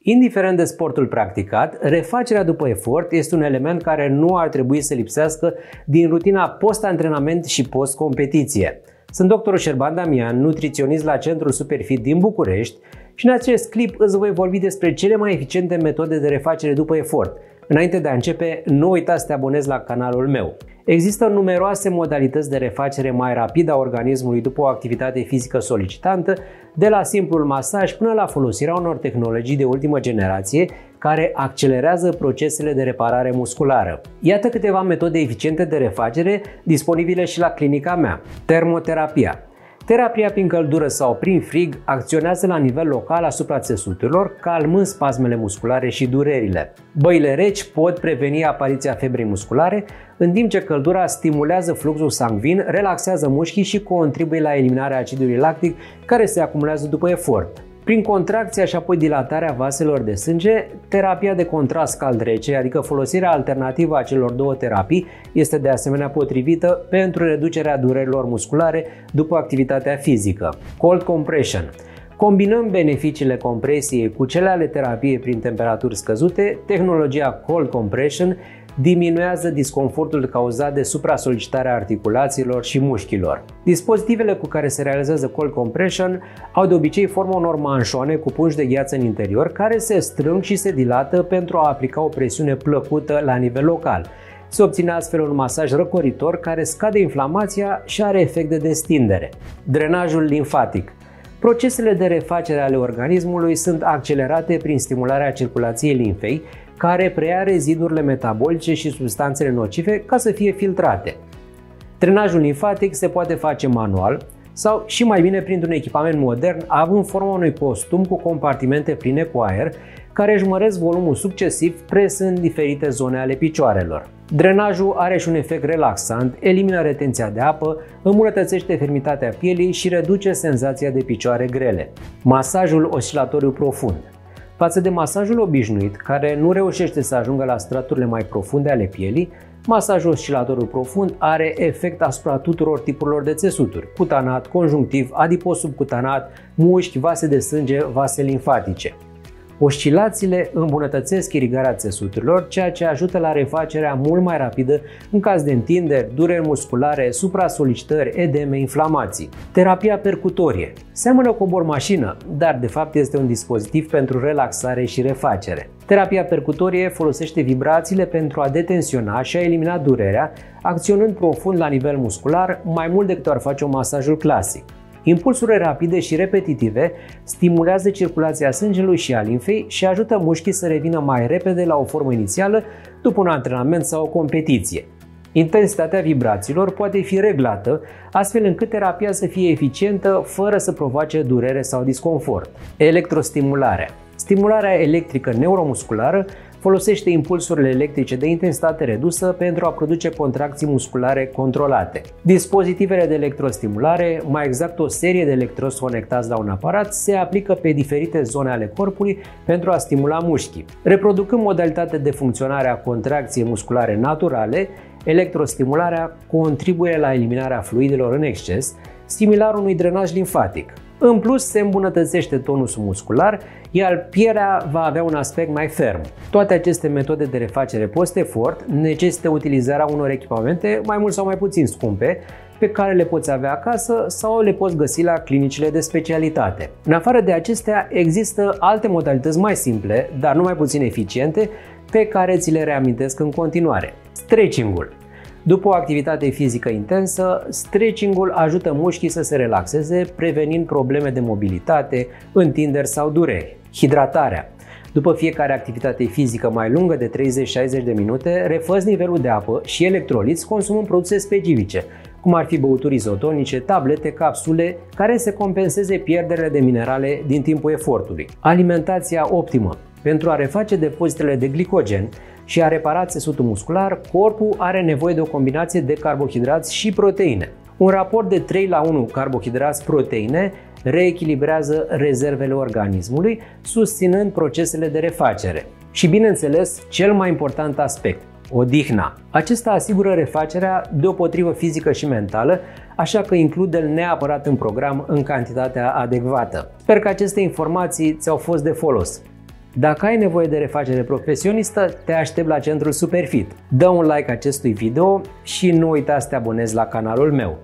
Indiferent de sportul practicat, refacerea după efort este un element care nu ar trebui să lipsească din rutina post-antrenament și post-competiție. Sunt dr. Șerban Damian, nutriționist la Centrul Superfit din București și în acest clip îți voi vorbi despre cele mai eficiente metode de refacere după efort. Înainte de a începe, nu uita să te abonezi la canalul meu. Există numeroase modalități de refacere mai rapidă a organismului după o activitate fizică solicitantă, de la simplul masaj până la folosirea unor tehnologii de ultimă generație care accelerează procesele de reparare musculară. Iată câteva metode eficiente de refacere disponibile și la clinica mea. Termoterapia. Terapia prin căldură sau prin frig acționează la nivel local asupra țesuturilor, calmând spasmele musculare și durerile. Băile reci pot preveni apariția febrei musculare, în timp ce căldura stimulează fluxul sanguin, relaxează mușchii și contribuie la eliminarea acidului lactic care se acumulează după efort. Prin contracția și apoi dilatarea vaselor de sânge, terapia de contrast cald-rece, adică folosirea alternativă a celor două terapii, este de asemenea potrivită pentru reducerea durerilor musculare după activitatea fizică. Cold compression. Combinând beneficiile compresiei cu cele ale terapiei prin temperaturi scăzute, tehnologia cold compression diminuează disconfortul cauzat de supra-solicitarea articulațiilor și mușchilor. Dispozitivele cu care se realizează cold compression au de obicei forma unor manșoane cu pungi de gheață în interior care se strâng și se dilată pentru a aplica o presiune plăcută la nivel local. Se obține astfel un masaj răcoritor care scade inflamația și are efect de destindere. Drenajul limfatic. Procesele de refacere ale organismului sunt accelerate prin stimularea circulației limfei, care preia rezidurile metabolice și substanțele nocive ca să fie filtrate. Drenajul limfatic se poate face manual sau și mai bine printr-un echipament modern, având forma unui costum cu compartimente pline cu aer, care își măresc volumul succesiv presând diferite zone ale picioarelor. Drenajul are și un efect relaxant, elimină retenția de apă, îmbunătățește fermitatea pielii și reduce senzația de picioare grele. Masajul oscilatoriu profund. Față de masajul obișnuit, care nu reușește să ajungă la straturile mai profunde ale pielii, masajul oscilatoriu profund are efect asupra tuturor tipurilor de țesuturi: cutanat, conjunctiv, adipos-subcutanat, mușchi, vase de sânge, vase limfatice. Oscilațiile îmbunătățesc irigarea țesuturilor, ceea ce ajută la refacerea mult mai rapidă în caz de întinderi, dureri musculare, supra-solicitări, edeme, inflamații. Terapia percutorie. Seamănă cu o bormașină, dar de fapt este un dispozitiv pentru relaxare și refacere. Terapia percutorie folosește vibrațiile pentru a detensiona și a elimina durerea, acționând profund la nivel muscular, mai mult decât ar face un masajul clasic. Impulsurile rapide și repetitive stimulează circulația sângelui și a limfei și ajută mușchii să revină mai repede la o formă inițială după un antrenament sau o competiție. Intensitatea vibrațiilor poate fi reglată, astfel încât terapia să fie eficientă fără să provoace durere sau disconfort. Electrostimularea. Stimularea electrică neuromusculară folosește impulsurile electrice de intensitate redusă pentru a produce contracții musculare controlate. Dispozitivele de electrostimulare, mai exact o serie de electrozi conectați la un aparat, se aplică pe diferite zone ale corpului pentru a stimula mușchii. Reproducând modalitatea de funcționare a contracției musculare naturale, electrostimularea contribuie la eliminarea fluidelor în exces, similar unui drenaj limfatic. În plus, se îmbunătățește tonusul muscular, iar pielea va avea un aspect mai ferm. Toate aceste metode de refacere post-efort necesită utilizarea unor echipamente mai mult sau mai puțin scumpe, pe care le poți avea acasă sau le poți găsi la clinicile de specialitate. În afară de acestea, există alte modalități mai simple, dar nu mai puțin eficiente, pe care ți le reamintesc în continuare. Stretching-ul. După o activitate fizică intensă, stretching-ul ajută mușchii să se relaxeze, prevenind probleme de mobilitate, întinderi sau dureri. Hidratarea. După fiecare activitate fizică mai lungă de 30-60 de minute, refăți nivelul de apă și electroliți consumând produse specifice, cum ar fi băuturi izotonice, tablete, capsule, care să compenseze pierderile de minerale din timpul efortului. Alimentația optimă. Pentru a reface depozitele de glicogen și a repara țesutul muscular, corpul are nevoie de o combinație de carbohidrați și proteine. Un raport de 3:1 carbohidrați-proteine reechilibrează rezervele organismului, susținând procesele de refacere. Și bineînțeles, cel mai important aspect, odihna. Acesta asigură refacerea deopotrivă fizică și mentală, așa că include-l neapărat în program în cantitatea adecvată. Sper că aceste informații ți-au fost de folos. Dacă ai nevoie de refacere profesionistă, te aștept la Centrul Superfit. Dă un like acestui video și nu uita să te abonezi la canalul meu.